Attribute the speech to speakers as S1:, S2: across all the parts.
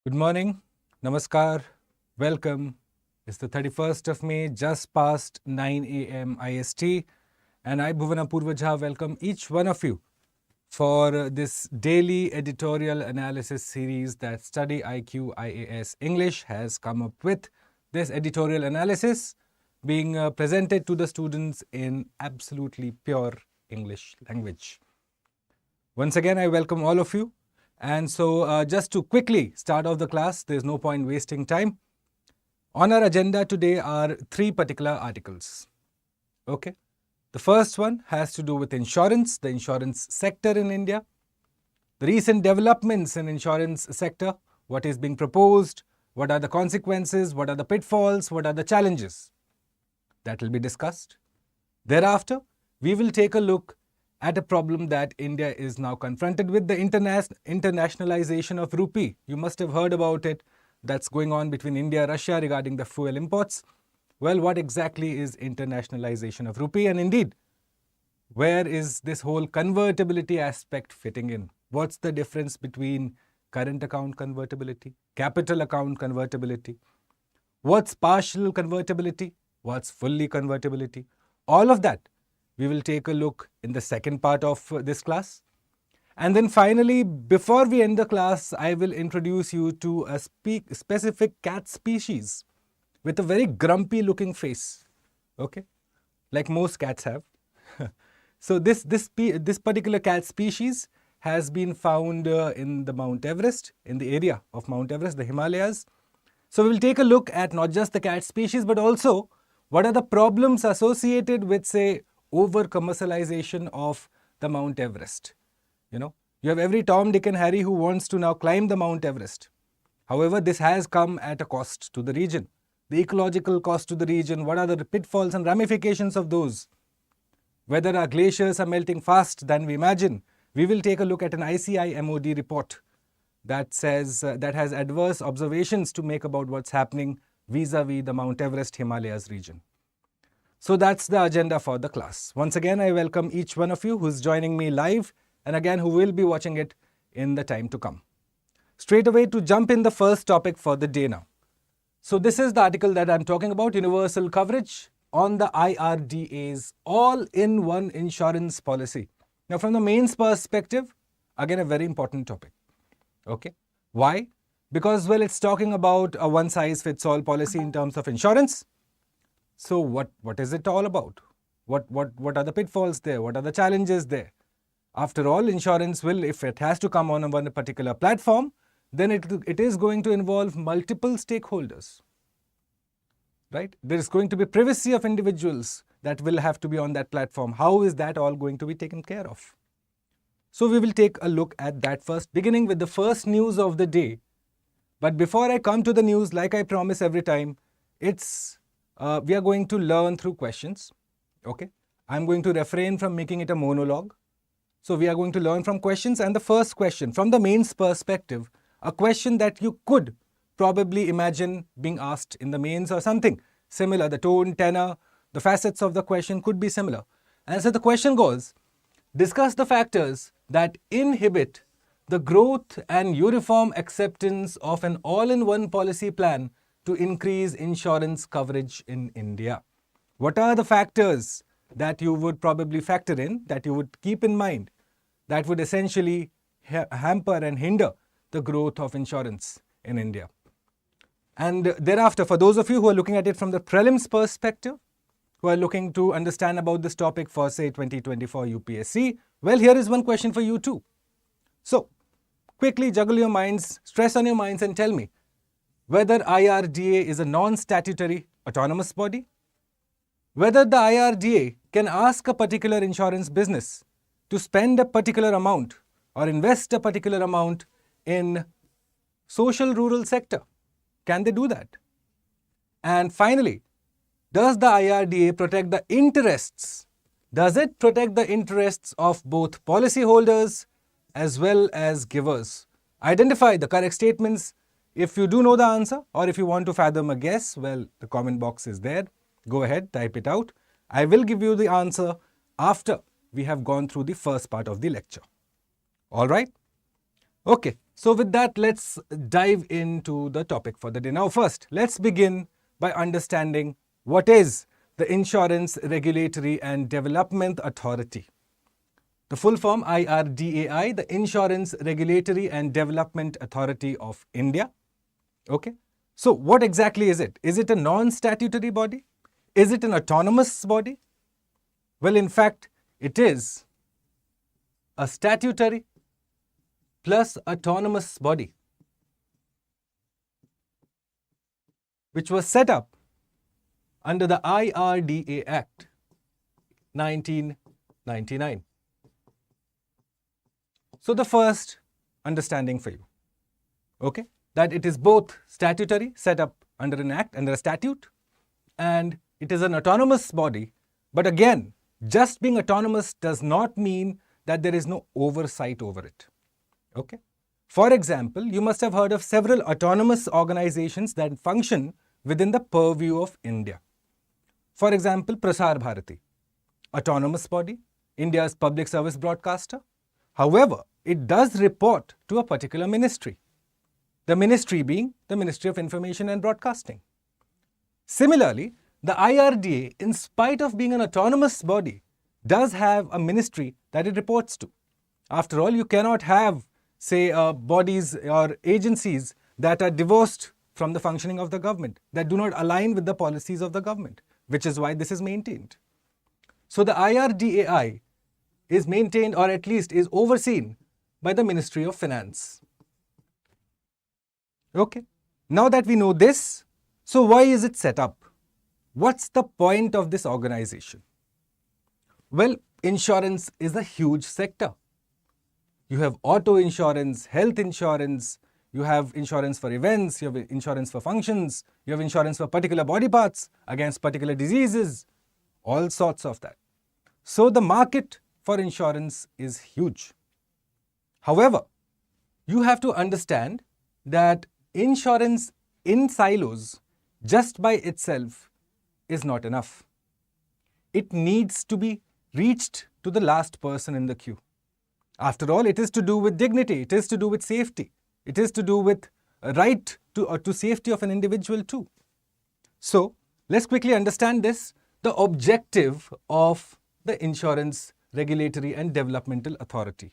S1: Good morning, namaskar, welcome. It's the 31st of May, just past 9 a.m. IST, and I, Bhuvan welcome each one of you for this daily editorial analysis series that StudyIQ IAS English has come up with. This editorial analysis being presented to the students in absolutely pure English language. Once again, I welcome all of you. And so just to quickly start off the class, there's no point wasting time. On our agenda today are three particular articles. Okay. The first one has to do with insurance, the insurance sector in India, the recent developments in insurance sector, what is being proposed, what are the consequences, what are the pitfalls, what are the challenges. That will be discussed. Thereafter, we will take a look at a problem that India is now confronted with, the internationalization of rupee. You must have heard about it. That's going on between India and Russia regarding the fuel imports. Well, what exactly is internationalization of rupee? And indeed, where is this whole convertibility aspect fitting in? What's the difference between current account convertibility, capital account convertibility? What's partial convertibility? What's fully convertibility? All of that we will take a look in the second part of this class. And then finally, before we end the class, I will introduce you to a specific cat species with a very grumpy looking face, okay, like most cats have. So this particular cat species has been found in the Mount Everest, in the area of Mount Everest, the Himalayas. So we will take a look at not just the cat species, but also what are the problems associated with, say, over commercialization of the Mount Everest. You have every Tom, Dick and Harry who wants to now climb the Mount Everest. However, this has come at a cost to the region. The ecological cost to the region, what are the pitfalls and ramifications of those? Whether our glaciers are melting fast than we imagine. We will take a look at an ICI MOD report that says that has adverse observations to make about what's happening vis-a-vis the Mount Everest Himalayas region. So that's the agenda for the class. Once again, I welcome each one of you who's joining me live and again who will be watching it in the time to come. Straight away to jump in the first topic for the day now. So this is the article that I'm talking about, universal coverage on the IRDA's all-in-one insurance policy. Now from the mains perspective, again a very important topic. Okay. Why? Because, well, it's talking about a one-size-fits-all policy in terms of insurance. So what is it all about? What are the pitfalls there? What are the challenges there? After all, insurance will, if it has to come on one particular platform, then it is going to involve multiple stakeholders, right? There is going to be privacy of individuals that will have to be on that platform. How is that all going to be taken care of? So we will take a look at that first, beginning with the first news of the day. But before I come to the news, like I promise every time, we are going to learn through questions, okay? I'm going to refrain from making it a monologue. So we are going to learn from questions, and the first question, from the mains perspective, a question that you could probably imagine being asked in the mains or something similar. The tone, tenor, the facets of the question could be similar. And so the question goes, discuss the factors that inhibit the growth and uniform acceptance of an all-in-one policy plan to increase insurance coverage in India. What are the factors that you would probably factor in, that you would keep in mind, that would essentially hamper and hinder the growth of insurance in India? And thereafter, for those of you who are looking at it from the prelims perspective, who are looking to understand about this topic for, say, 2024 UPSC, well, here is one question for you too. So, quickly juggle your minds, stress on your minds and tell me, whether IRDA is a non-statutory autonomous body, whether the IRDA can ask a particular insurance business to spend a particular amount or invest a particular amount in social rural sector. Can they do that? And finally, does the IRDA protect the interests? Does it protect the interests of both policyholders as well as givers? Identify the correct statements. If you do know the answer, or if you want to fathom a guess, well, the comment box is there. Go ahead, type it out. I will give you the answer after we have gone through the first part of the lecture. All right? Okay, so with that, let's dive into the topic for the day. Now, first, let's begin by understanding what is the Insurance Regulatory and Development Authority. The full form IRDAI, the Insurance Regulatory and Development Authority of India. Okay, so what exactly is it? Is it a non-statutory body? Is it an autonomous body? Well, in fact, it is a statutory plus autonomous body, which was set up under the IRDA Act 1999. So the first understanding for you, okay, that it is both statutory, set up under an act, under a statute, and it is an autonomous body. But again, just being autonomous does not mean that there is no oversight over it. Okay. For example, you must have heard of several autonomous organizations that function within the purview of India. For example, Prasar Bharati, autonomous body, India's public service broadcaster. However, it does report to a particular ministry, the ministry being the Ministry of Information and Broadcasting. Similarly, the IRDA, in spite of being an autonomous body, does have a ministry that it reports to. After all, you cannot have, say, bodies or agencies that are divorced from the functioning of the government, that do not align with the policies of the government, which is why this is maintained. So the IRDAI is maintained, or at least is overseen, by the Ministry of Finance. Okay, now that we know this, so why is it set up? What's the point of this organization? Well, insurance is a huge sector. You have auto insurance, health insurance, you have insurance for events, you have insurance for functions, you have insurance for particular body parts against particular diseases, all sorts of that. So the market for insurance is huge. However, you have to understand that insurance in silos just by itself is not enough. It needs to be reached to the last person in the queue. After all, it is to do with dignity, it is to do with safety, it is to do with a right to safety of an individual too. So, let's quickly understand this, the objective of the Insurance Regulatory and Developmental Authority,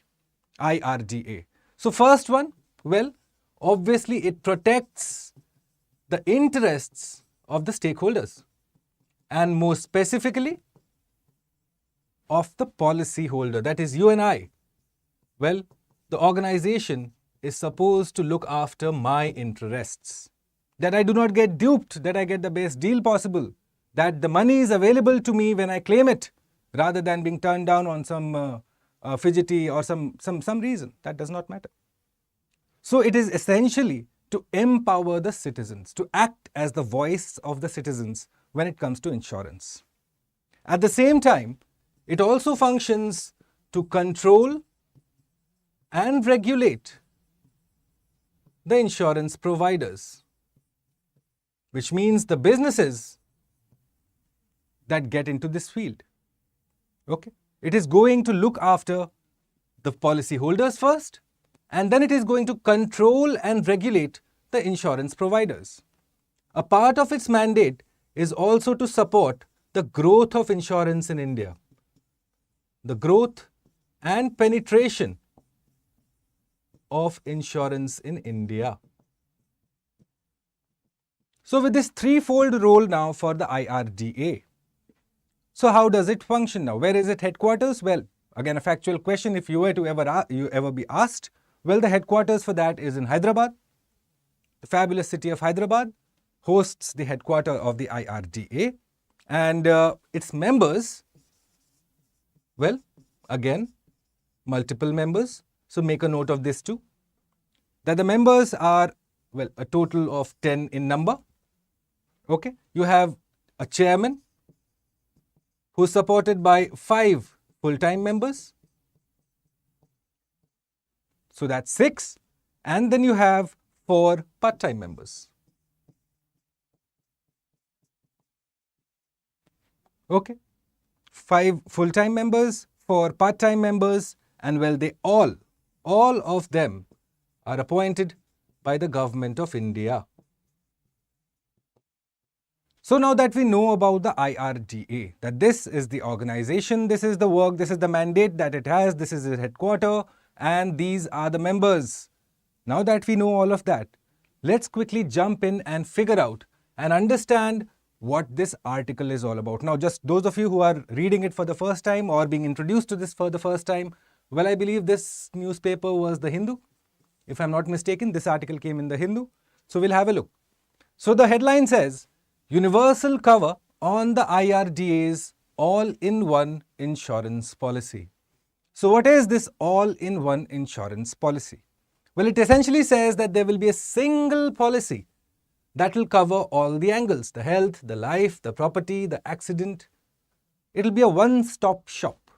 S1: IRDA. So, first one, well, obviously it protects the interests of the stakeholders, and more specifically of the policy holder, that is you and I. Well, the organization is supposed to look after my interests, that I do not get duped, that I get the best deal possible, that the money is available to me when I claim it, rather than being turned down on some fidgety or some reason. That does not matter. So it is essentially to empower the citizens, to act as the voice of the citizens when it comes to insurance. At the same time, it also functions to control and regulate the insurance providers, which means the businesses that get into this field. Okay? It is going to look after the policy holders first, and then it is going to control and regulate the insurance providers. A part of its mandate is also to support the growth of insurance in India, the growth and penetration of insurance in India. So with this threefold role now for the IRDA. So how does it function now? Where is it headquarters? Well, again a factual question if you were to ever be asked. Well, the headquarters for that is in Hyderabad. The fabulous city of Hyderabad hosts the headquarters of the IRDA, and its members, well, again, multiple members. So make a note of this too, that the members are, well, a total of 10 in number. Okay, you have a chairman who is supported by 5 full-time members. So that's 6, and then you have 4 part-time members. Okay, 5 full-time members, 4 part-time members, and well, they all of them are appointed by the Government of India. So now that we know about the IRDA, that this is the organization, this is the work, this is the mandate that it has, this is its headquarters, and these are the members. Now that we know all of that, let's quickly jump in and figure out and understand what this article is all about. Now, just those of you who are reading it for the first time or being introduced to this for the first time, well, I believe this newspaper was the Hindu. If I'm not mistaken, this article came in the Hindu. So we'll have a look. So the headline says, Universal cover on the IRDA's all-in-one insurance policy. So what is this all-in-one insurance policy? Well, it essentially says that there will be a single policy that will cover all the angles, the health, the life, the property, the accident. It will be a one-stop shop.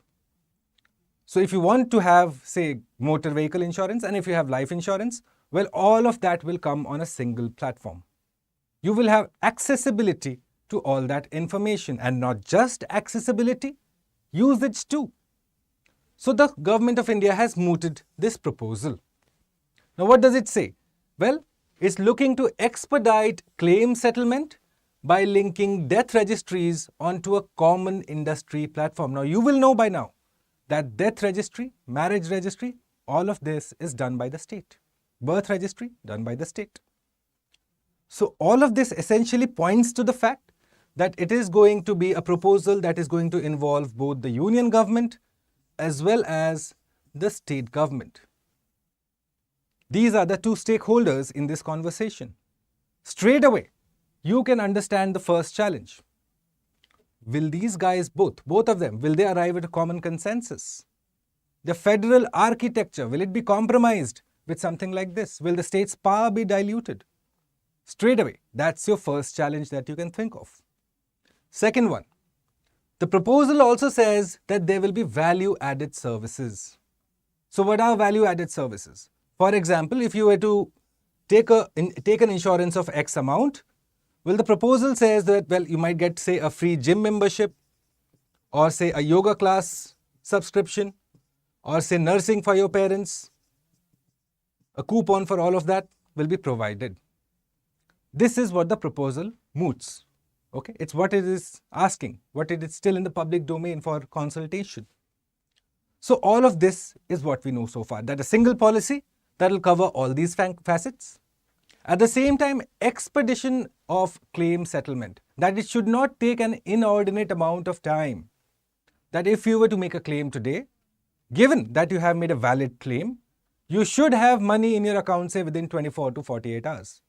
S1: So if you want to have, say, motor vehicle insurance, and if you have life insurance, well, all of that will come on a single platform. You will have accessibility to all that information, and not just accessibility, usage too. So the Government of India has mooted this proposal. Now what does it say? Well, it's looking to expedite claim settlement by linking death registries onto a common industry platform. Now you will know by now that death registry, marriage registry, all of this is done by the state. Birth registry, done by the state. So all of this essentially points to the fact that it is going to be a proposal that is going to involve both the union government as well as the state government. These are the two stakeholders in this conversation. Straight away, you can understand the first challenge. Will these guys, both of them, will they arrive at a common consensus? The federal architecture, will it be compromised with something like this? Will the state's power be diluted? Straight away, that's your first challenge that you can think of. Second one, the proposal also says that there will be value-added services. So what are value-added services? For example, if you were to take an insurance of X amount, well, the proposal says that, well, you might get, say, a free gym membership, or say a yoga class subscription, or say nursing for your parents. A coupon for all of that will be provided. This is what the proposal moots. Okay, it's what it is asking, what it is still in the public domain for consultation. So all of this is what we know so far, that a single policy that will cover all these facets. At the same time, expedition of claim settlement, that it should not take an inordinate amount of time. That if you were to make a claim today, given that you have made a valid claim, you should have money in your account, say, within 24 to 48 hours.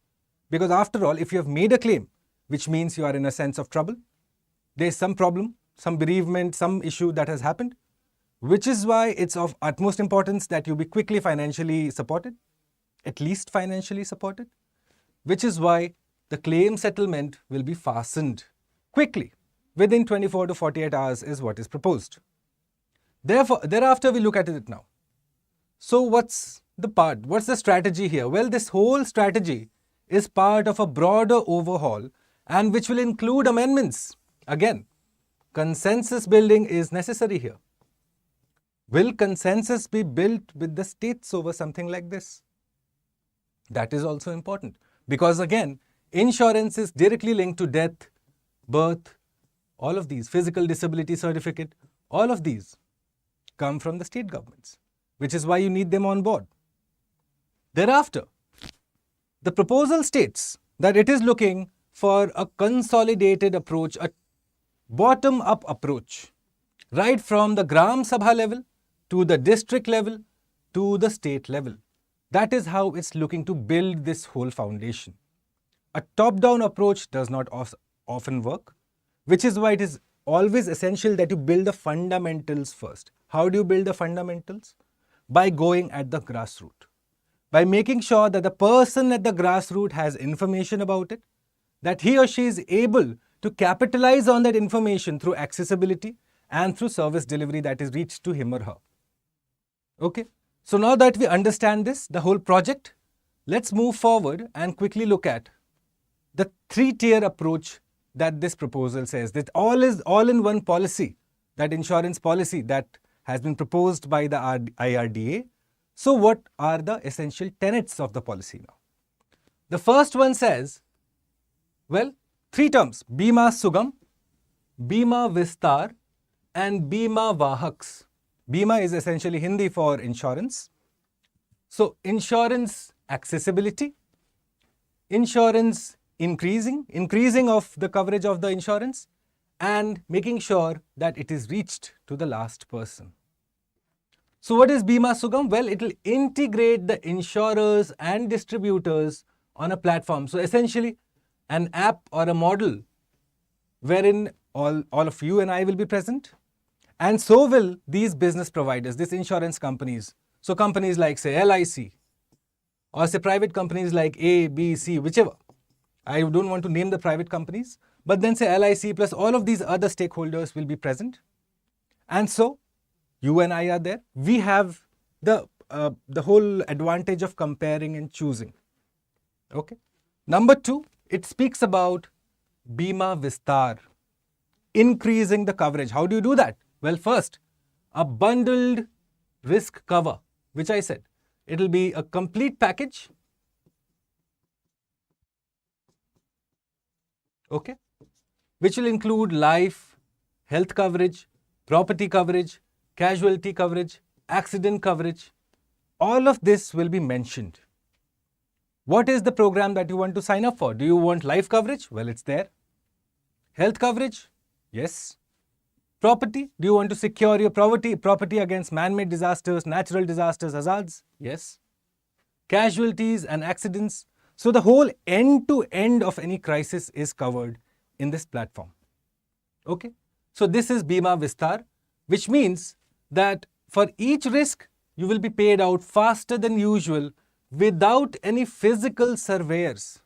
S1: Because after all, if you have made a claim, which means you are in a sense of trouble, there is some problem, some bereavement, some issue that has happened, which is why it's of utmost importance that you be quickly financially supported, at least financially supported, which is why the claim settlement will be fastened quickly. Within 24 to 48 hours is what is proposed. Thereafter, we look at it now. So what's the strategy here? Well, this whole strategy is part of a broader overhaul and which will include amendments. Again, consensus building is necessary here. Will consensus be built with the states over something like this? That is also important because again, insurance is directly linked to death, birth, all of these, physical disability certificate, all of these come from the state governments, which is why you need them on board. Thereafter, the proposal states that it is looking for a consolidated approach, a bottom-up approach, right from the Gram Sabha level to the district level to the state level. That is how it's looking to build this whole foundation. A top-down approach does not often work, which is why it is always essential that you build the fundamentals first. How do you build the fundamentals? By going at the grassroots. By making sure that the person at the grassroots has information about it, that he or she is able to capitalize on that information through accessibility and through service delivery that is reached to him or her. Okay, so now that we understand this, the whole project, let's move forward and quickly look at the three-tier approach that this proposal says. That all-in-one policy, that insurance policy that has been proposed by the IRDA. So what are the essential tenets of the policy now? The first one says, well, three terms, Bima Sugam, Bima Vistar and Bima Vahaks. Bima is essentially Hindi for insurance. So insurance accessibility, insurance increasing of the coverage of the insurance, and making sure that it is reached to the last person. So what is Bima Sugam? Well, it will integrate the insurers and distributors on a platform. So essentially an app or a model wherein all of you and I will be present, and so will these business providers, these insurance companies. So companies like say LIC, or say private companies like A, B, C, whichever. I don't want to name the private companies, but then say LIC plus all of these other stakeholders will be present. And so you and I are there. We have the whole advantage of comparing and choosing. Okay. Number two, it speaks about Bima Vistar, increasing the coverage. How do you do that? Well, first, a bundled risk cover, which I said, it will be a complete package. Okay, which will include life, health coverage, property coverage, casualty coverage, accident coverage. All of this will be mentioned. What is the program that you want to sign up for? Do you want life coverage? Well, it's there. Health coverage? Yes. Property? Do you want to secure your property against man-made disasters, natural disasters, hazards? Yes. Casualties and accidents. So the whole end-to-end of any crisis is covered in this platform. Okay. So this is Bima Vistar, which means that for each risk, you will be paid out faster than usual without any physical surveyors.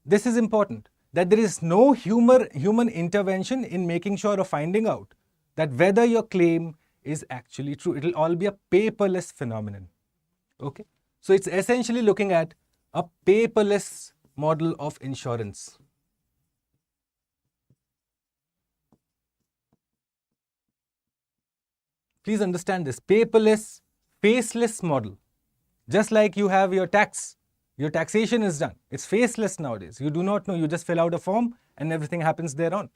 S1: This is important, that there is no human intervention in making sure of finding out that whether your claim is actually true. It will all be a paperless phenomenon. Okay. So it's essentially looking at a paperless model of insurance. Please understand this, paperless, faceless model. Just like you have your taxation is done. It's faceless nowadays. You do not know, you just fill out a form and everything happens thereon.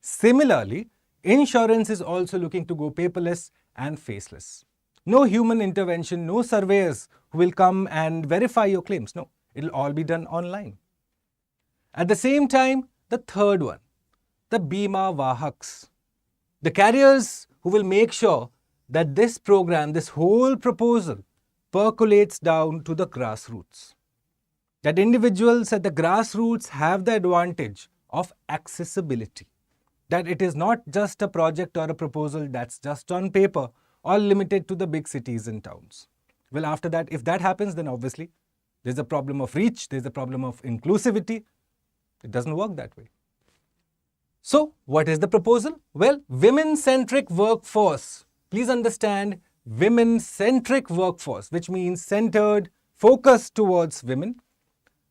S1: Similarly, insurance is also looking to go paperless and faceless. No human intervention, no surveyors who will come and verify your claims. No, it'll all be done online. At the same time, the third one, the Bima Vahaks, the carriers who will make sure that this program, this whole proposal percolates down to the grassroots. That individuals at the grassroots have the advantage of accessibility. That it is not just a project or a proposal that's just on paper or limited to the big cities and towns. Well, after that, if that happens, then obviously there's a problem of reach, there's a problem of inclusivity. It doesn't work that way. So, what is the proposal? Well, women-centric workforce. Please understand, women-centric workforce, which means centered, focused towards women,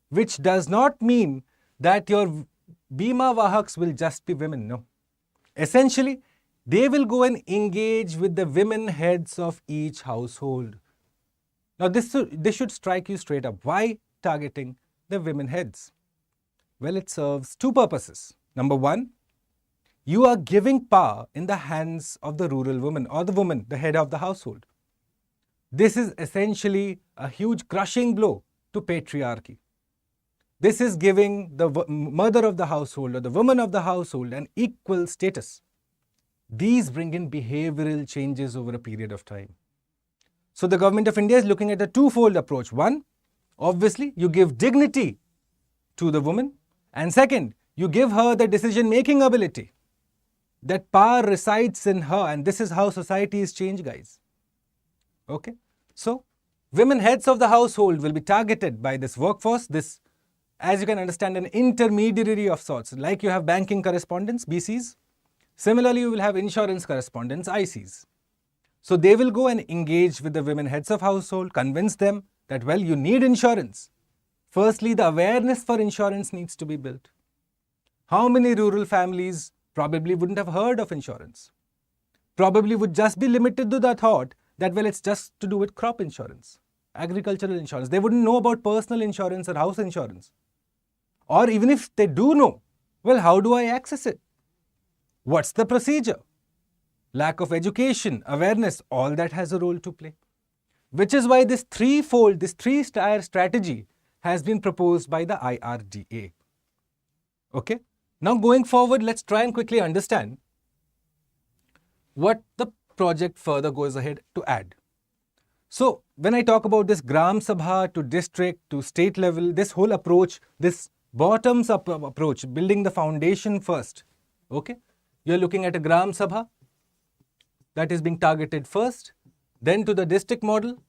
S1: which does not mean that your Bima Vahaks will just be women. No. Essentially, they will go and engage with the women heads of each household. Now, this should strike you straight up. Why targeting the women heads? Well, it serves two purposes. Number one, you are giving power in the hands of the rural woman or the woman, the head of the household. This is essentially a huge crushing blow to patriarchy. This is giving the mother of the household or the woman of the household an equal status. These bring in behavioral changes over a period of time. So the government of India is looking at a twofold approach. One, obviously, you give dignity to the woman. And second, you give her the decision-making ability. That power resides in her, and this is how society is changed, guys. Okay? So, women heads of the household will be targeted by this workforce, this, as you can understand, an intermediary of sorts. Like you have banking correspondents, BCs. Similarly, you will have insurance correspondents, ICs. So, they will go and engage with the women heads of household, convince them that, well, you need insurance. Firstly, the awareness for insurance needs to be built. How many rural families probably wouldn't have heard of insurance? Probably would just be limited to the thought that, well, it's just to do with crop insurance, agricultural insurance. They wouldn't know about personal insurance or house insurance. Or even if they do know, well, how do I access it? What's the procedure? Lack of education, awareness, all that has a role to play. Which is why this threefold, this three-tier strategy has been proposed by the IRDA. Okay? Now going forward, let's try and quickly understand what the project further goes ahead to add. So when I talk about this Gram Sabha to district to state level, this whole approach, this bottoms up approach, building the foundation first. Okay? You're looking at a Gram Sabha that is being targeted first, then to the district model,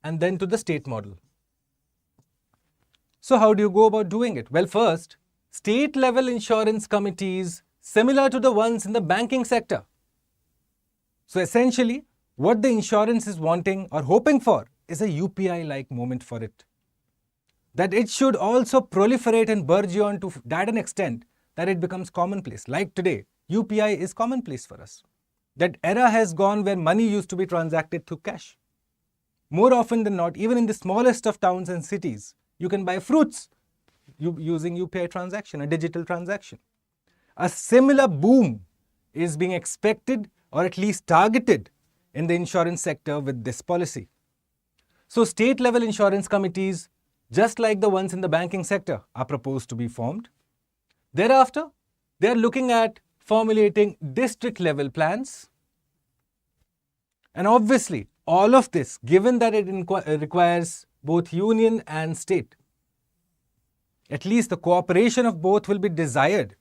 S1: and then to the state model. So how do you go about doing it? Well, first, state level insurance committees similar to the ones in the banking sector. So essentially, what the insurance is wanting or hoping for is a UPI-like moment for it. That it should also proliferate and burgeon to that an extent that it becomes commonplace. Like today, UPI is commonplace for us. That era has gone where money used to be transacted through cash. More often than not, even in the smallest of towns and cities, you can buy fruits using UPI transaction, a digital transaction. A similar boom is being expected or at least targeted in the insurance sector with this policy. So state level insurance committees, just like the ones in the banking sector, are proposed to be formed. Thereafter, they are looking at formulating district level plans. And obviously, all of this, given that it requires both union and state, at least the cooperation of both will be desired,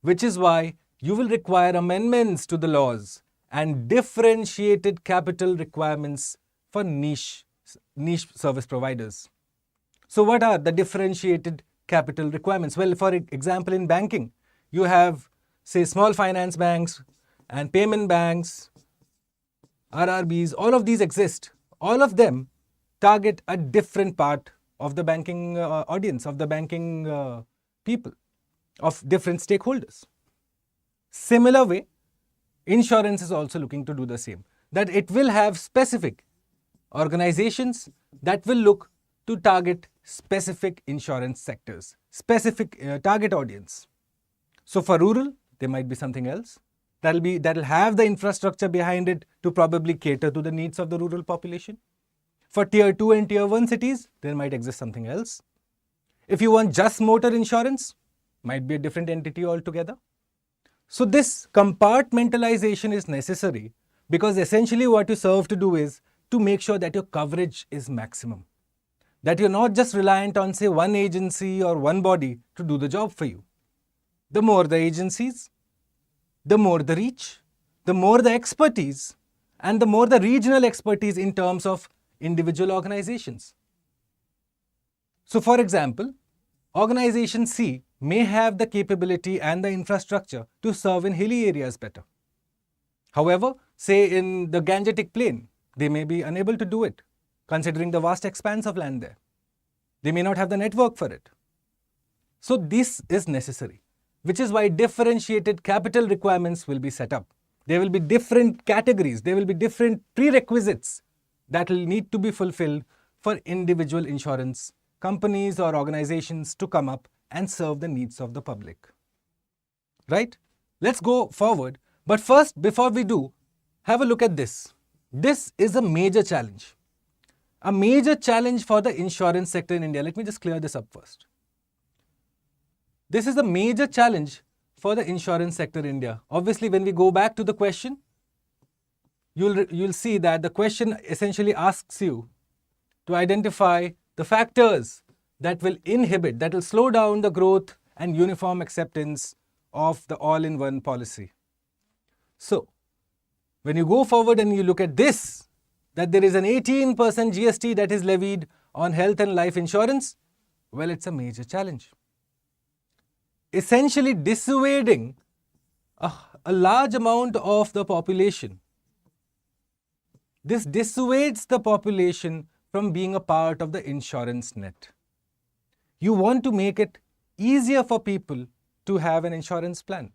S1: which is why you will require amendments to the laws and differentiated capital requirements for niche service providers. So what are the differentiated capital requirements? Well, for example, in banking, you have, say, small finance banks and payment banks, RRBs, all of these exist. All of them target a different part of the banking audience, of the banking people, of different stakeholders. Similar way, insurance is also looking to do the same. That it will have specific organizations that will look to target specific insurance sectors, specific target audience. So for rural, there might be something else. That'll have the infrastructure behind it to probably cater to the needs of the rural population. For tier 2 and tier 1 cities, there might exist something else. If you want just motor insurance, might be a different entity altogether. So this compartmentalization is necessary because essentially what you serve to do is to make sure that your coverage is maximum. That you're not just reliant on, say, one agency or one body to do the job for you. The more the agencies, the more the reach, the more the expertise, and the more the regional expertise in terms of individual organizations. So for example, organization C may have the capability and the infrastructure to serve in hilly areas better. However, say in the Gangetic Plain, they may be unable to do it, considering the vast expanse of land there. They may not have the network for it. So this is necessary, which is why differentiated capital requirements will be set up. There will be different categories, there will be different prerequisites that will need to be fulfilled for individual insurance companies or organizations to come up and serve the needs of the public. Right? Let's go forward. But first, before we do, have a look at this. This is a major challenge. A major challenge for the insurance sector in India. Let me just clear this up first. This is a major challenge for the insurance sector in India. Obviously, when we go back to the question, you'll see that the question essentially asks you to identify the factors that will inhibit, that will slow down the growth and uniform acceptance of the all-in-one policy. So, when you go forward and you look at this, that there is an 18% GST that is levied on health and life insurance, well, it's a major challenge. Essentially dissuading a large amount of the population. This dissuades the population from being a part of the insurance net. You want to make it easier for people to have an insurance plan,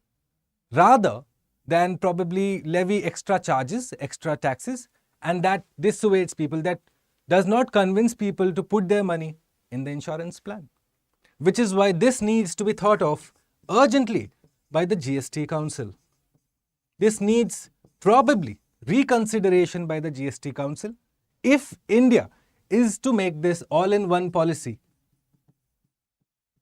S1: rather than probably levy extra charges, extra taxes, and that dissuades people, that does not convince people to put their money in the insurance plan. Which is why this needs to be thought of urgently by the GST Council. This needs probably reconsideration by the GST Council if India is to make this all-in-one policy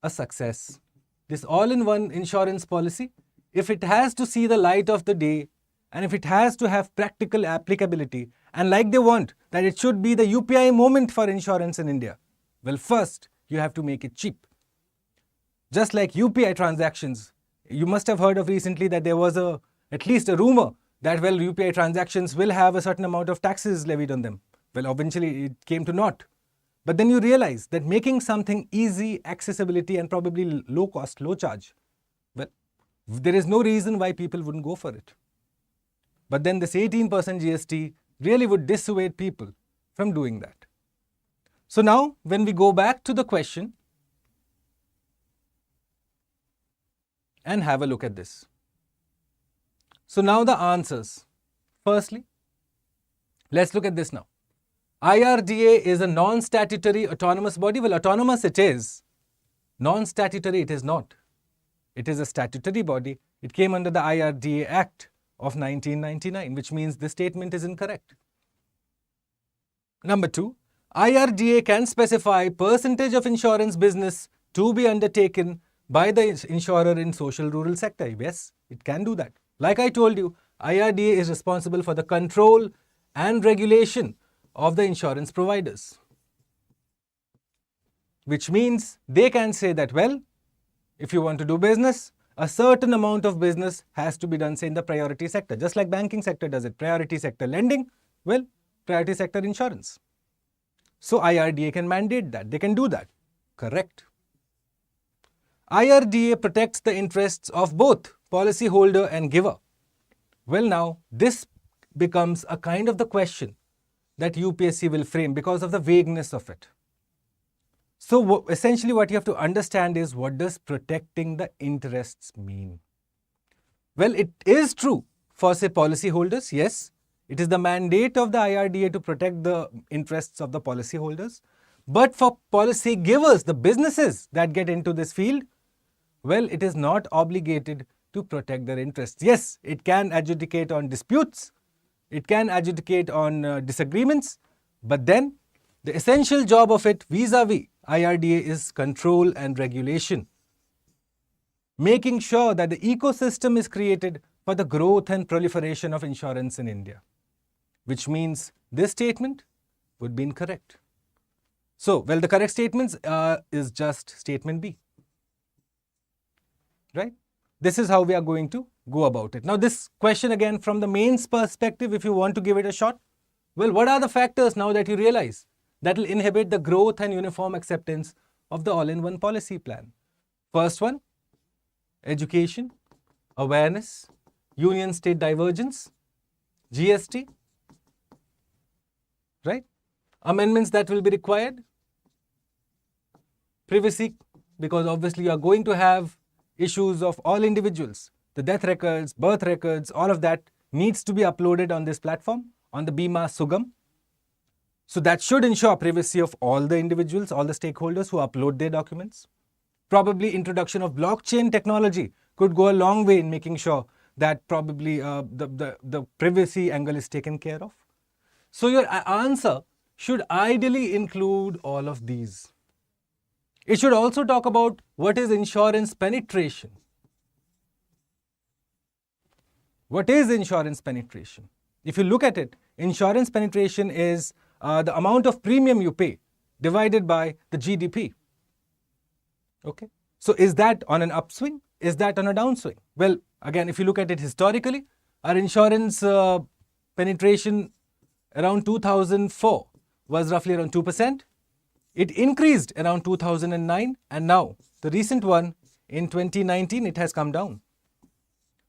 S1: a success. This all-in-one insurance policy, if it has to see the light of the day and if it has to have practical applicability, and like they want that it should be the UPI moment for insurance in India, well, first you have to make it cheap. Just like UPI transactions, you must have heard of recently that there was at least a rumor that, well, UPI transactions will have a certain amount of taxes levied on them. Well, eventually it came to naught. But then you realize that making something easy, accessibility, and probably low cost, low charge, well, there is no reason why people wouldn't go for it. But then this 18% GST really would dissuade people from doing that. So now, when we go back to the question and have a look at this. So now the answers. Firstly, let's look at this now. IRDA is a non-statutory autonomous body. Well, autonomous it is. Non-statutory it is not. It is a statutory body. It came under the IRDA Act of 1999, which means this statement is incorrect. Number 2, IRDA can specify percentage of insurance business to be undertaken by the insurer in social rural sector. Yes, it can do that. Like I told you, IRDA is responsible for the control and regulation of the insurance providers. Which means they can say that, well, if you want to do business, a certain amount of business has to be done, say, in the priority sector, just like banking sector does it. Priority sector lending, well, priority sector insurance. So IRDA can mandate that. They can do that. Correct. IRDA protects the interests of both policyholder and giver. Well, now, this becomes a kind of the question that UPSC will frame because of the vagueness of it. So essentially what you have to understand is, what does protecting the interests mean? Well, it is true for, say, policyholders. Yes, it is the mandate of the IRDA to protect the interests of the policyholders. But for policy givers, the businesses that get into this field, well, it is not obligated to protect their interests. Yes, it can adjudicate on disputes, it can adjudicate on disagreements, but then the essential job of it vis-a-vis IRDA is control and regulation, making sure that the ecosystem is created for the growth and proliferation of insurance in India, which means this statement would be incorrect. So, well, the correct statement is just statement B, right? This is how we are going to go about it. Now, this question again from the mains perspective, if you want to give it a shot, well, what are the factors now that you realize that will inhibit the growth and uniform acceptance of the all-in-one policy plan? First one, education, awareness, union-state divergence, GST, right? Amendments that will be required, privacy, because obviously you are going to have issues of all individuals. The death records, birth records, all of that needs to be uploaded on this platform, on the Bima Sugam. So that should ensure privacy of all the individuals, all the stakeholders who upload their documents. Probably introduction of blockchain technology could go a long way in making sure that probably the privacy angle is taken care of. So your answer should ideally include all of these. It should also talk about what is insurance penetration. What is insurance penetration? If you look at it, insurance penetration is the amount of premium you pay divided by the GDP. Okay. So is that on an upswing? Is that on a downswing? Well, again, if you look at it historically, our insurance penetration around 2004 was roughly around 2%. It increased around 2009, and now the recent one in 2019, it has come down,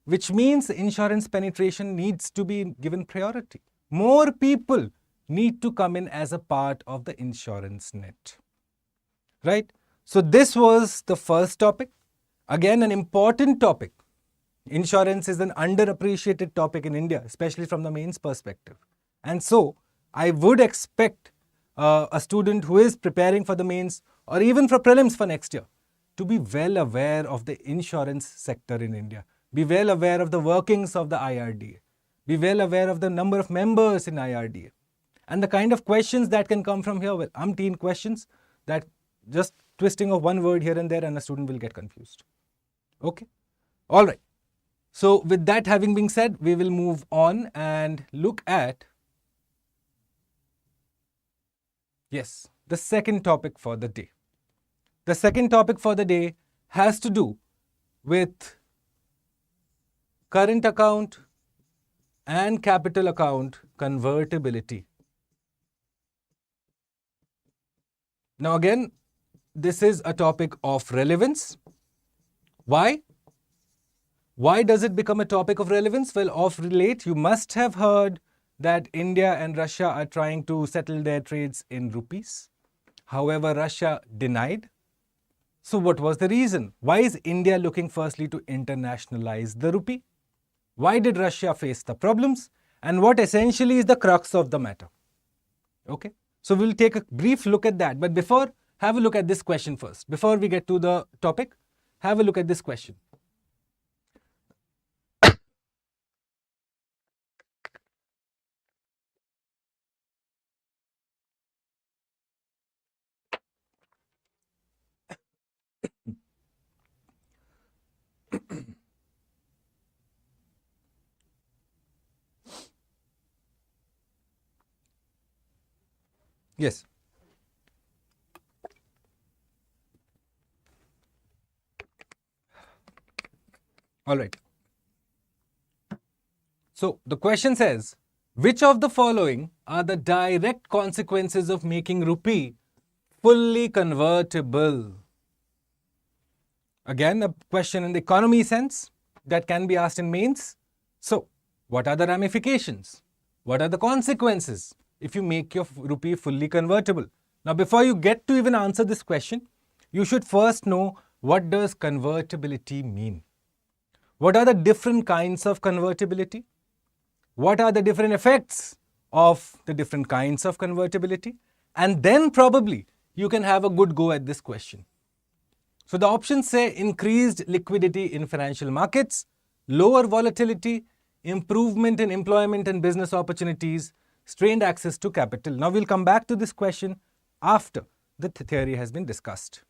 S1: which means insurance penetration needs to be given priority. More people need to come in as a part of the insurance net, right? So this was the first topic. Again, an important topic. Insurance is an underappreciated topic in India, especially from the mains perspective. And so I would expect a student who is preparing for the mains or even for prelims for next year to be well aware of the insurance sector in India, be well aware of the workings of the IRDA, be well aware of the number of members in IRDA, and the kind of questions that can come from here. Well, umpteen questions that just twisting of one word here and there and a student will get confused. Okay? All right. So with that having been said, we will move on and look at, yes, the second topic for the day. The second topic for the day has to do with current account and capital account convertibility. Now again, this is a topic of relevance. Why? Why does it become a topic of relevance? Well, of late, you must have heard that India and Russia are trying to settle their trades in rupees. However, Russia denied. So what was the reason? Why is India looking firstly to internationalize the rupee? Why did Russia face the problems? And what essentially is the crux of the matter? Okay, so we'll take a brief look at that. But before, have a look at this question first. Before we get to the topic, have a look at this question. Yes. All right. So the question says, which of the following are the direct consequences of making rupee fully convertible? Again, a question in the economy sense that can be asked in mains. So, what are the ramifications? What are the consequences if you make your rupee fully convertible? Now, before you get to even answer this question, you should first know, what does convertibility mean? What are the different kinds of convertibility? What are the different effects of the different kinds of convertibility? And then probably you can have a good go at this question. So the options say increased liquidity in financial markets, lower volatility, improvement in employment and business opportunities, strained access to capital. Now we'll come back to this question after the theory has been discussed.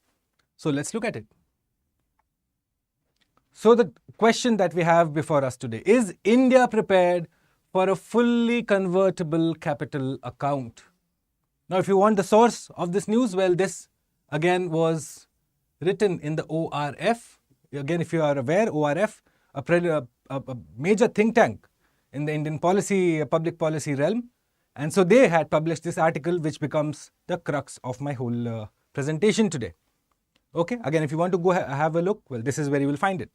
S1: So let's look at it. So the question that we have before us today, is India prepared for a fully convertible capital account? Now if you want the source of this news, well, this again was written in the ORF. Again, if you are aware, ORF, a major think tank in the Indian policy, public policy realm. And so they had published this article, which becomes the crux of my whole presentation today. Okay, again, if you want to go have a look, well, this is where you will find it.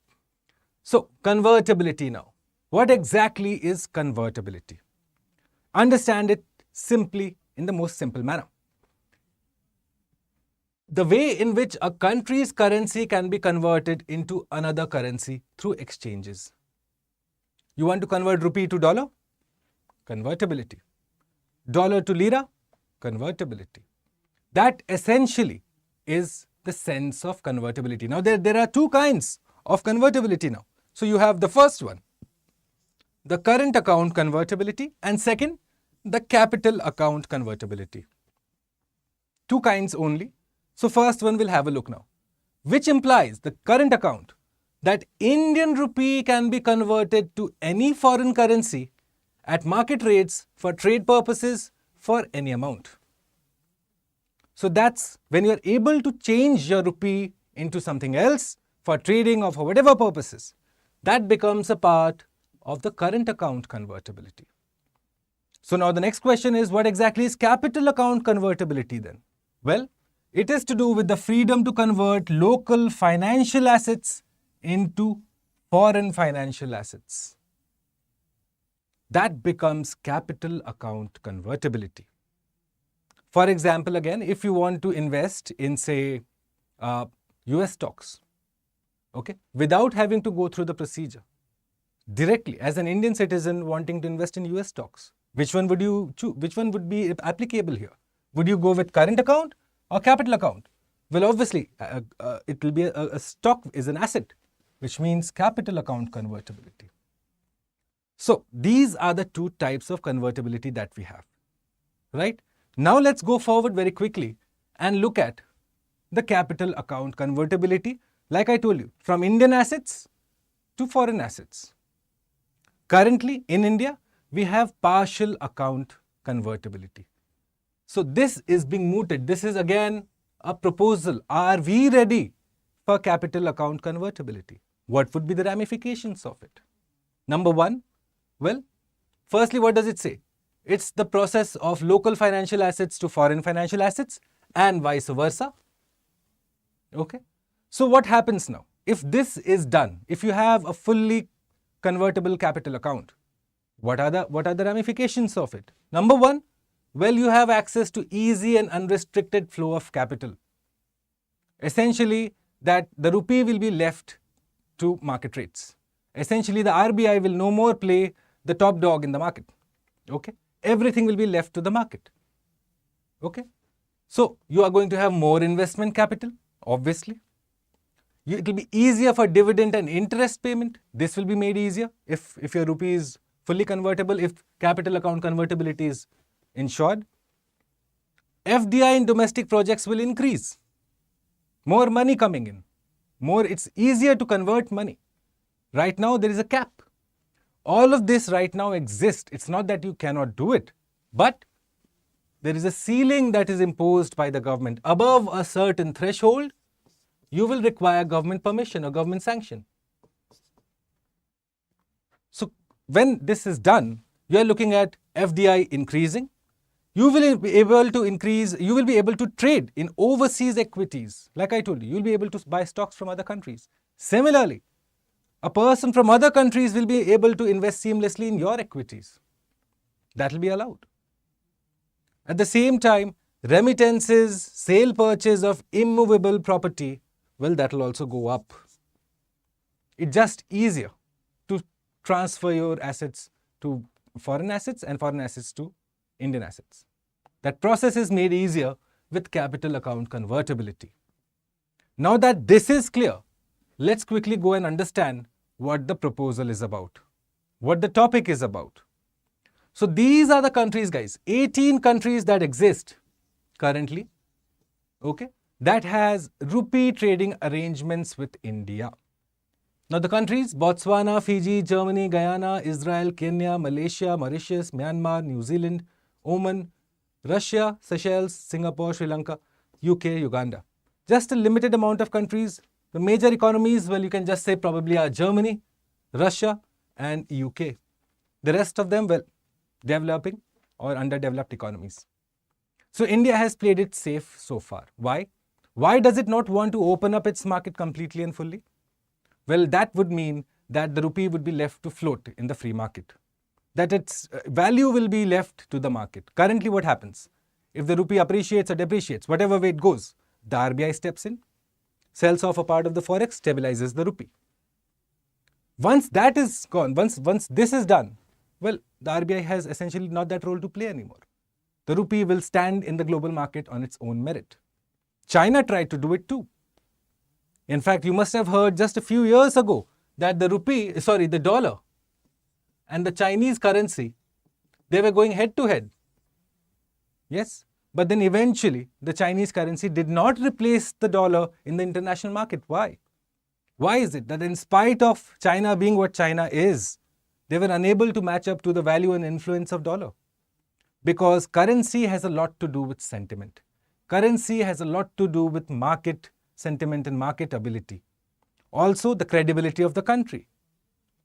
S1: So, convertibility now. What exactly is convertibility? Understand it simply in the most simple manner. The way in which a country's currency can be converted into another currency through exchanges. You want to convert rupee to dollar? Convertibility. Dollar to lira? Convertibility. That essentially is the sense of convertibility. Now, there are two kinds of convertibility now. So, you have the first one, the current account convertibility, and second, the capital account convertibility. Two kinds only. So first one we'll have a look now, which implies the current account, that Indian rupee can be converted to any foreign currency at market rates for trade purposes for any amount. So that's when you're able to change your rupee into something else for trading or for whatever purposes, that becomes a part of the current account convertibility. So now the next question is, what exactly is capital account convertibility then? Well, it is to do with the freedom to convert local financial assets into foreign financial assets. That becomes capital account convertibility. For example, again, if you want to invest in, say, US stocks, okay, without having to go through the procedure, directly as an Indian citizen wanting to invest in US stocks, Which one would you choose? Which one would be applicable here? Would you go with current account or capital account? Well, obviously, it will be a stock is an asset, which means capital account convertibility. So these are the two types of convertibility that we have, right? Now let's go forward very quickly and look at the capital account convertibility, like I told you, from Indian assets to foreign assets. Currently in India, we have partial account convertibility. So this is being mooted. This is again a proposal. Are we ready for capital account convertibility? What would be the ramifications of it? Number one, well, firstly, what does it say? It's the process of local financial assets to foreign financial assets and vice versa. Okay. So what happens now? If this is done, if you have a fully convertible capital account, what are the ramifications of it? Number one, well, you have access to easy and unrestricted flow of capital. Essentially, that the rupee will be left to market rates. Essentially, the RBI will no more play the top dog in the market. Okay. Everything will be left to the market. Okay. So you are going to have more investment capital, obviously. It will be easier for dividend and interest payment. This will be made easier if your rupee is fully convertible, if capital account convertibility is ensured. FDI in domestic projects will increase. More money coming in. It's easier to convert money. Right now there is a cap. All of this right now exists. It's not that you cannot do it, but there is a ceiling that is imposed by the government. Above a certain threshold, you will require government permission or government sanction. So when this is done, you are looking at FDI increasing. You will be able to trade in overseas equities. Like I told you, you will be able to buy stocks from other countries. Similarly, a person from other countries will be able to invest seamlessly in your equities. That will be allowed. At the same time, remittances, sale purchase of immovable property, well, that will also go up. It's just easier to transfer your assets to foreign assets and foreign assets to Indian assets. That process is made easier with capital account convertibility. Now that this is clear, let's quickly go and understand what the proposal is about, what the topic is about. So these are the countries, guys, 18 countries that exist currently, okay, that has rupee trading arrangements with India. Now the countries: Botswana, Fiji, Germany, Guyana, Israel, Kenya, Malaysia, Mauritius, Myanmar, New Zealand, Oman, Russia, Seychelles, Singapore, Sri Lanka, UK, Uganda. Just a limited amount of countries. The major economies, well, you can just say probably are Germany, Russia and UK. The rest of them, well, developing or underdeveloped economies. So India has played it safe so far. Why? Why does it not want to open up its market completely and fully? Well, that would mean that the rupee would be left to float in the free market, that its value will be left to the market. Currently, what happens? If the rupee appreciates or depreciates, whatever way it goes, the RBI steps in, sells off a part of the forex, stabilizes the rupee. Once that is gone, once this is done, well, the RBI has essentially not that role to play anymore. The rupee will stand in the global market on its own merit. China tried to do it too. In fact, you must have heard just a few years ago that the dollar and the Chinese currency, they were going head to head. Yes, but then eventually the Chinese currency did not replace the dollar in the international market. Why? Why is it that in spite of China being what China is, they were unable to match up to the value and influence of dollar? Because currency has a lot to do with sentiment. Currency has a lot to do with market sentiment and market ability. Also, the credibility of the country.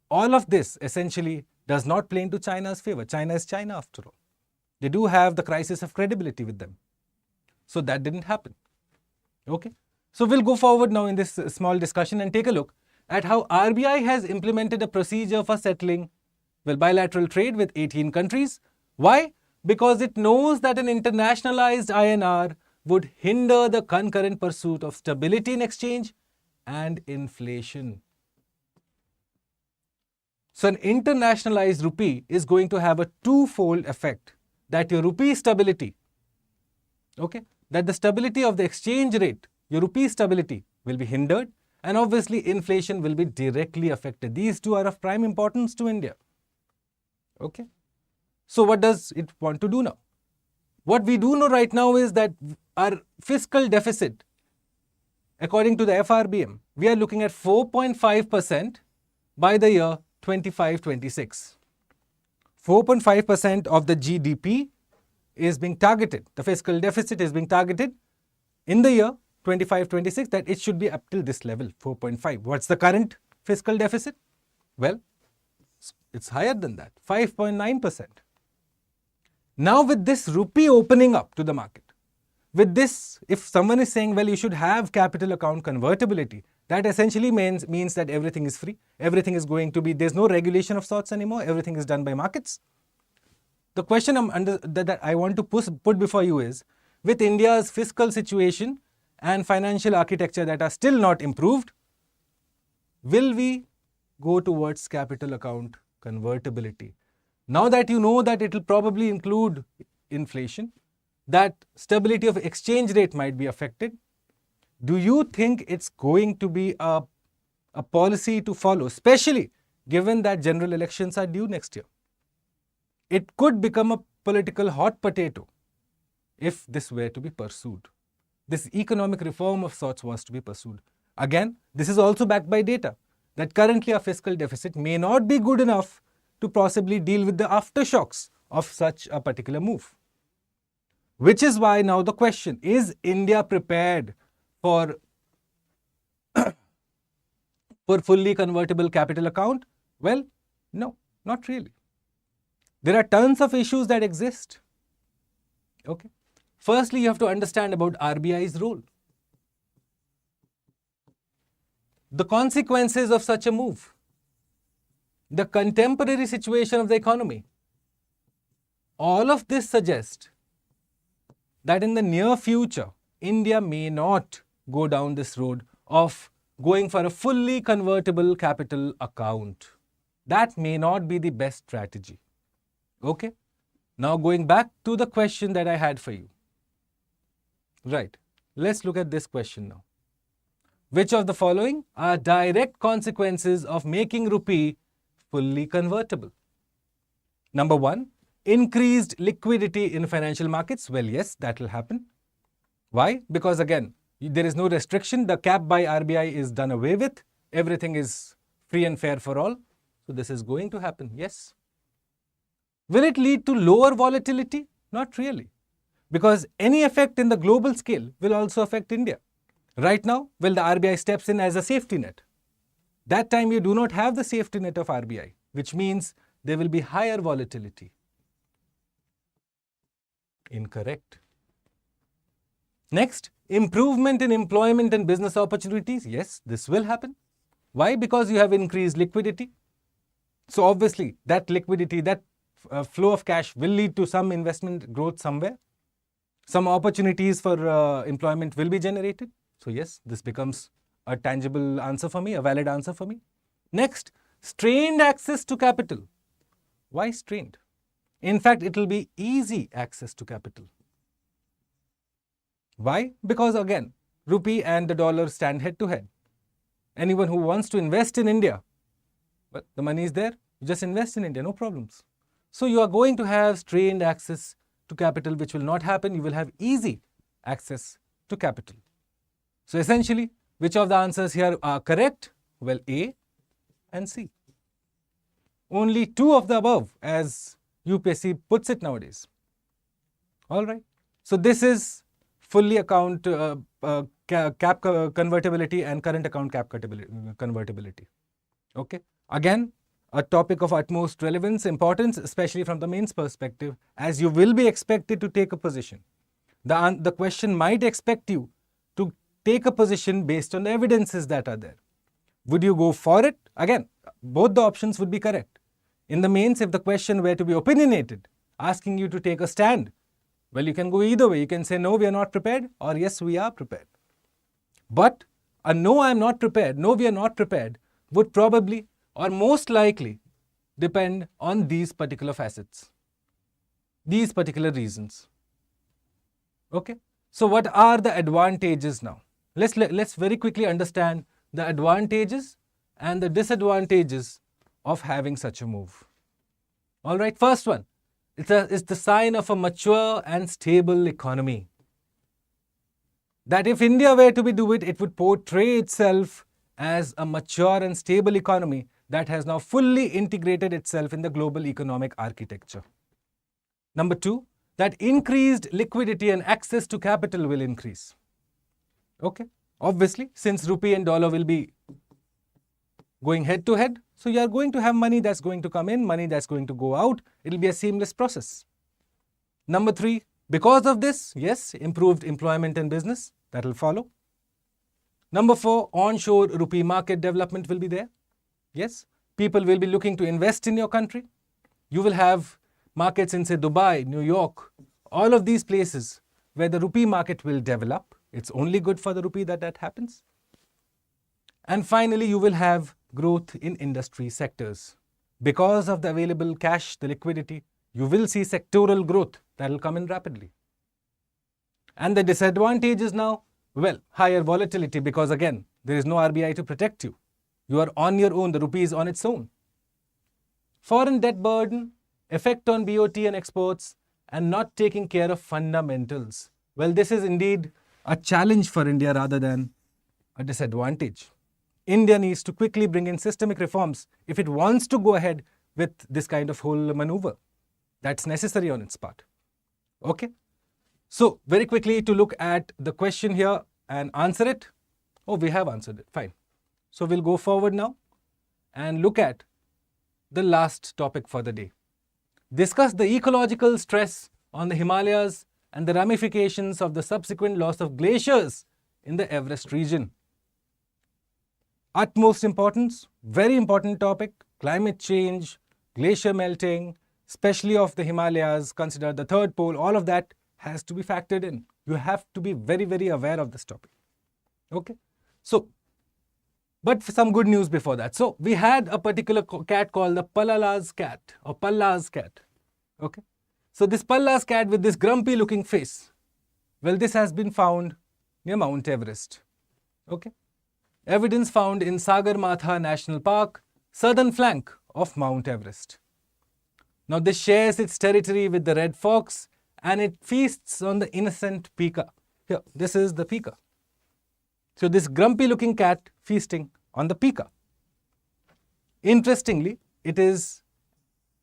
S1: All of this essentially does not play into China's favor. China is China after all. They do have the crisis of credibility with them. So that didn't happen. Okay. So we'll go forward now in this small discussion and take a look at how RBI has implemented a procedure for settling, well, bilateral trade with 18 countries. Why? Because it knows that an internationalized INR would hinder the concurrent pursuit of stability in exchange and inflation. So an internationalized rupee is going to have a twofold effect, that your rupee stability, okay, that the stability of the exchange rate, your rupee stability will be hindered, and obviously inflation will be directly affected. These two are of prime importance to India. Okay. So what does it want to do now? What we do know right now is that our fiscal deficit, according to the FRBM, we are looking at 4.5% by the year 25-26. 4.5% of the GDP is being targeted. The fiscal deficit is being targeted in the year 25-26, that it should be up till this level, 4.5. What's the current fiscal deficit? Well, it's higher than that, 5.9%. Now with this rupee opening up to the market, with this, if someone is saying, well, you should have capital account convertibility, that essentially means that everything is free. Everything is going to be, there's no regulation of sorts anymore. Everything is done by markets. The question that I want to put before you is, with India's fiscal situation and financial architecture that are still not improved, will we go towards capital account convertibility? Now that you know that it will probably include inflation, that stability of exchange rate might be affected, do you think it's going to be a policy to follow, especially given that general elections are due next year? It could become a political hot potato if this were to be pursued. This economic reform of sorts was to be pursued. Again, this is also backed by data, that currently our fiscal deficit may not be good enough to possibly deal with the aftershocks of such a particular move. Which is why now the question, is India prepared for fully convertible capital account? Well, no, not really. There are tons of issues that exist. Okay. Firstly, you have to understand about RBI's role. The consequences of such a move. The contemporary situation of the economy. All of this suggests that in the near future, India may not go down this road of going for a fully convertible capital account. That may not be the best strategy. Okay. Now going back to the question that I had for you. Right. Let's look at this question now. Which of the following are direct consequences of making rupee fully convertible? Number one, increased liquidity in financial markets. Well, yes, that will happen. Why? Because again, there is no restriction. The cap by RBI is done away with. Everything is free and fair for all. So this is going to happen. Yes. Will it lead to lower volatility? Not really. Because any effect in the global scale will also affect India. Right now, well, the RBI steps in as a safety net. That time you do not have the safety net of RBI, which means there will be higher volatility. Incorrect. Next, improvement in employment and business opportunities. Yes, this will happen. Why? Because you have increased liquidity. So obviously, that liquidity, that flow of cash will lead to some investment growth somewhere. Some opportunities for employment will be generated. So yes, this becomes a tangible answer for me, a valid answer for me. Next, strained access to capital. Why strained? In fact, it will be easy access to capital. Why? Because again, rupee and the dollar stand head to head. Anyone who wants to invest in India, well, the money is there, you just invest in India, no problems. So you are going to have strained access to capital, which will not happen. You will have easy access to capital. So essentially, which of the answers here are correct? Well, A and C. Only two of the above, as UPSC puts it nowadays. All right. So this is fully account cap convertibility and current account cap convertibility. Okay. Again, a topic of utmost relevance, importance, especially from the mains perspective, as you will be expected to take a position. The question might expect you to take a position based on the evidences that are there. Would you go for it? Again, both the options would be correct. In the mains, if the question were to be opinionated, asking you to take a stand, well, you can go either way. You can say, no, we are not prepared, or yes, we are prepared. But a no, I am not prepared, no, we are not prepared, would probably or most likely depend on these particular facets, these particular reasons. Okay, so what are the advantages now? Let's very quickly understand the advantages and the disadvantages of having such a move. All right, first one, it's the sign of a mature and stable economy. That if India were to do it, it would portray itself as a mature and stable economy that has now fully integrated itself in the global economic architecture. Number two, that increased liquidity and access to capital will increase. Okay, obviously, since rupee and dollar will be going head to head, so you are going to have money that's going to come in, money that's going to go out. It will be a seamless process. Number three, because of this, yes, improved employment and business, that will follow. Number four, onshore rupee market development will be there. Yes, people will be looking to invest in your country. You will have markets in, say, Dubai, New York, all of these places where the rupee market will develop. It's only good for the rupee that happens. And finally, you will have growth in industry sectors. Because of the available cash, the liquidity, you will see sectoral growth that will come in rapidly. And the disadvantage is now, well, higher volatility, because again, there is no RBI to protect you. You are on your own, the rupee is on its own. Foreign debt burden, effect on BOT and exports, and not taking care of fundamentals. Well, this is indeed a challenge for India rather than a disadvantage. India needs to quickly bring in systemic reforms if it wants to go ahead with this kind of whole maneuver. That's necessary on its part. Okay. So, very quickly to look at the question here and answer it. Oh, we have answered it. Fine. So, we'll go forward now and look at the last topic for the day. Discuss the ecological stress on the Himalayas and the ramifications of the subsequent loss of glaciers in the Everest region. Utmost importance, very important topic, climate change, glacier melting, especially of the Himalayas, consider the third pole, all of that has to be factored in. You have to be very, very aware of this topic. Okay. So, but some good news before that. So, we had a particular cat called the Palla's cat or Palla's cat. Okay. So, this Palla's cat with this grumpy looking face, well, this has been found near Mount Everest. Okay. Evidence found in Sagarmatha National Park, southern flank of Mount Everest. Now, this shares its territory with the red fox and it feasts on the innocent pika. Here, this is the pika. So, this grumpy looking cat feasting on the pika. Interestingly, it is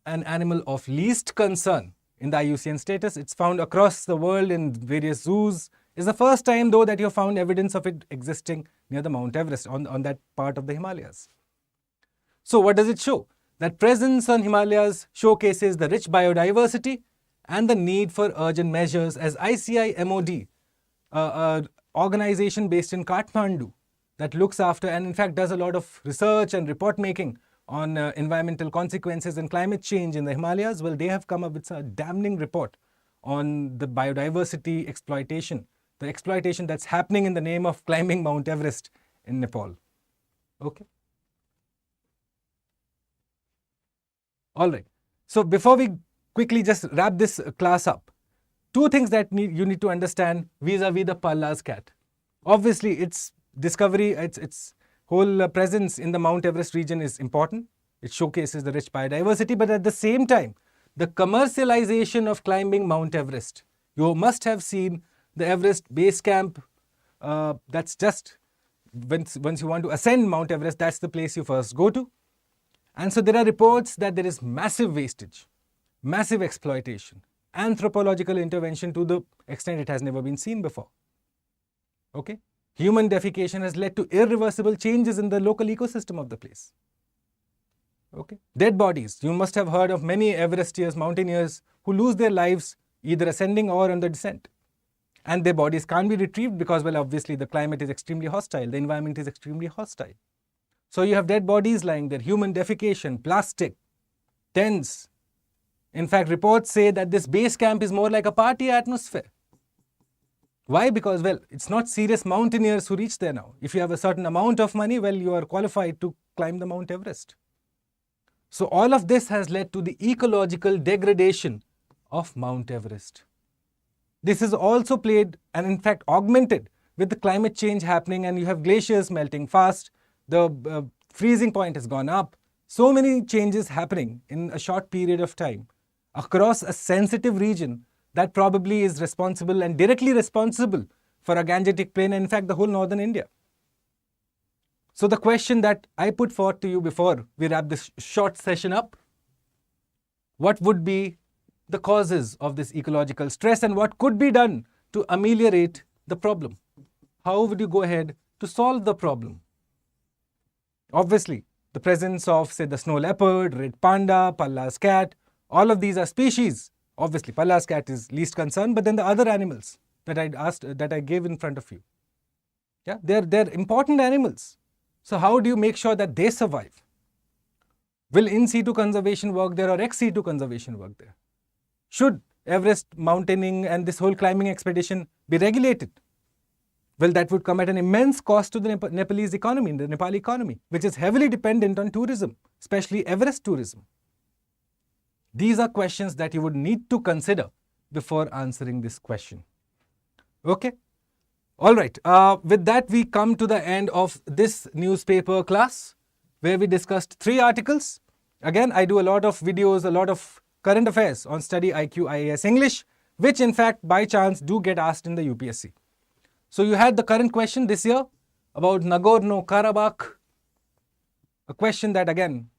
S1: an animal of least concern in the IUCN status. It's found across the world in various zoos. It's the first time though that you found evidence of it existing near the Mount Everest on that part of the Himalayas. So, what does it show? That presence on Himalayas showcases the rich biodiversity and the need for urgent measures as ICI MOD, an organization based in Kathmandu that looks after and in fact does a lot of research and report making on environmental consequences and climate change in the Himalayas. Well, they have come up with a damning report on the biodiversity exploitation, the exploitation that's happening in the name of climbing Mount Everest in Nepal. Okay. All right. So, before we quickly just wrap this class up, two things that you need to understand vis-a-vis the Palla's cat. Obviously, its discovery, its whole presence in the Mount Everest region is important. It showcases the rich biodiversity, but at the same time, the commercialization of climbing Mount Everest. You must have seen the Everest base camp. That's just once you want to ascend Mount Everest, that's the place you first go to. And so there are reports that there is massive wastage, massive exploitation, anthropological intervention to the extent it has never been seen before. Okay? Human defecation has led to irreversible changes in the local ecosystem of the place. Okay? Dead bodies. You must have heard of many Everestiers, mountaineers who lose their lives either ascending or on the descent. And their bodies can't be retrieved because, well, obviously the climate is extremely hostile, the environment is extremely hostile. So you have dead bodies lying there, human defecation, plastic, tents. In fact, reports say that this base camp is more like a party atmosphere. Why? Because, well, it's not serious mountaineers who reach there now. If you have a certain amount of money, well, you are qualified to climb the Mount Everest. So all of this has led to the ecological degradation of Mount Everest. This is also played and in fact augmented with the climate change happening, and you have glaciers melting fast, the freezing point has gone up. So many changes happening in a short period of time across a sensitive region that probably is responsible and directly responsible for a Gangetic Plain and in fact the whole northern India. So the question that I put forth to you before we wrap this short session up, what would be the causes of this ecological stress and what could be done to ameliorate the problem? How would you go ahead to solve the problem? Obviously, the presence of, say, the snow leopard, red panda, Palla's cat, all of these are species. Obviously, Palla's cat is least concern, but then the other animals that I gave in front of you. Yeah, they're important animals. So how do you make sure that they survive? Will in situ conservation work there or ex situ conservation work there? Should Everest mountaining and this whole climbing expedition be regulated? Well, that would come at an immense cost to the Nepalese economy, the Nepali economy, which is heavily dependent on tourism, especially Everest tourism. These are questions that you would need to consider before answering this question. Okay? All right. With that, we come to the end of this newspaper class where we discussed 3 articles. Again, I do a lot of videos, a lot of current affairs on StudyIQ IAS English, which in fact by chance do get asked in the UPSC. So you had the current question this year about Nagorno-Karabakh, a question that again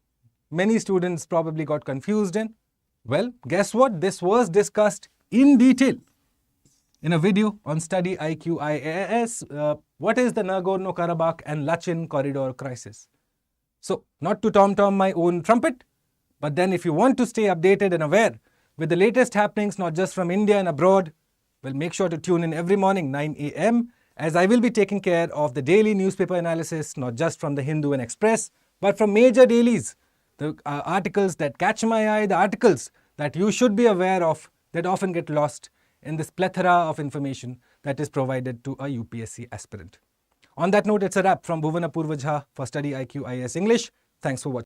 S1: many students probably got confused in. Well, guess what? This was discussed in detail in a video on StudyIQ IAS. What is the Nagorno-Karabakh and Lachin corridor crisis? So not to tom-tom my own trumpet, but then if you want to stay updated and aware with the latest happenings, not just from India and abroad, well, make sure to tune in every morning 9 a.m. as I will be taking care of the daily newspaper analysis, not just from the Hindu and Express, but from major dailies, the articles that catch my eye, the articles that you should be aware of that often get lost in this plethora of information that is provided to a UPSC aspirant. On that note, it's a wrap from Bhuvan for StudyIQ IAS English. Thanks for watching.